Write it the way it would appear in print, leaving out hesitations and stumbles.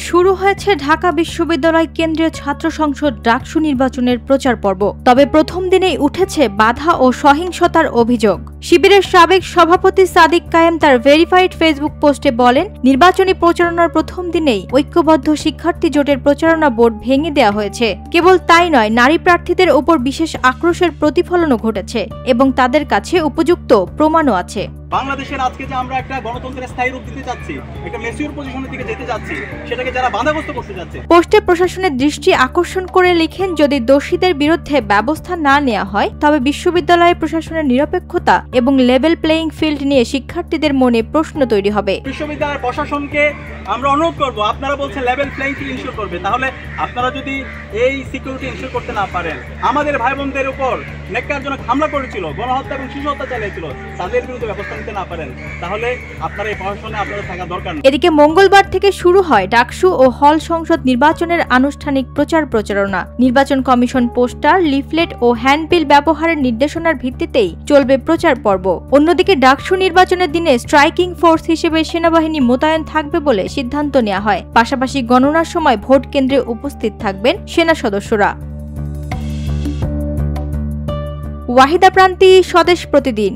শুরু হয়েছে ঢাকা বিশ্ববিদ্যালয় কেন্দ্রীয় ছাত্র সংসদ ডাকসু নির্বাচনের প্রচার পর্ব। তবে প্রথম দিনেই উঠেছে বাধা ও সহিংসতার অভিযোগ। শিবিরের সাবেক সভাপতি সাদিক কায়েম তার ভেরিফাইড ফেসবুক পোস্টে বলেন, নির্বাচনী প্রচারণার প্রথম দিনেই ঐক্যবদ্ধ শিক্ষার্থী জোটের প্রচারণা বোর্ড ভেঙে দেওয়া হয়েছে। কেবল তাই নয়, নারী প্রার্থীদের ওপর বিশেষ আক্রোশের প্রতিফলনও ঘটেছে এবং তাদের কাছে উপযুক্ত প্রমাণও আছে। বাংলাদেশের আজকে যে আমরা একটা গণতন্ত্রের স্থায়ী রূপ দিতে যাচ্ছি, একটা ম্যাচিউর পজিশনের দিকে যেতে যাচ্ছি, সেটাকে যারা বাধাগ্রস্ত করতে যাচ্ছে। পোস্টে প্রশাসনের দৃষ্টি আকর্ষণ করে লিখেন, যদি দোষীদের বিরুদ্ধে ব্যবস্থা না নেওয়া হয় তবে বিশ্ববিদ্যালয় প্রশাসনের নিরপেক্ষতা এবং লেভেল প্লেইং ফিল্ড নিয়ে শিক্ষার্থীদের মনে প্রশ্ন তৈরি হবে। বিশ্ববিদ্যালয়ের প্রশাসনকে আমরা অনুরোধ করব, আপনারা বলছেন লেভেল প্লেইং ফিল্ড ইনশিওর করবে, তাহলে আপনারা যদি এই সিকিউরিটি ইনশিওর করতে না পারেন, আমাদের ভাই বোনদের উপর নেককারজনক হামলা করেছিল, গণহত্যা এবং শিশু হত্যা চালিয়েছিল, তাদের বিরুদ্ধে ব্যবস্থা নিতে না পারেন, তাহলে আপনারা এই প্রশাসনে আপনারা থাকা দরকার নেই। এদিকে মঙ্গলবার থেকে শুরু হয় ডাকসু ও হল সংসদ নির্বাচনের আনুষ্ঠানিক প্রচারণা। নির্বাচন কমিশন পোস্টার, লিফলেট ও হ্যান্ডবিল ব্যবহারের নির্দেশনার ভিত্তিতেই চলবে প্রচার পর্ব। অন্যদিকে ডাকসু নির্বাচনের দিনে স্ট্রাইকিং ফোর্স হিসেবে সেনাবাহিনী মোতায়েন থাকবে বলে সিদ্ধান্ত নেওয়া হয়। পাশাপাশি গণনার সময় ভোট কেন্দ্রে উপস্থিত থাকবেন সেনা সদস্যরা। ওয়াহিদা প্রান্তি, স্বদেশ প্রতিদিন।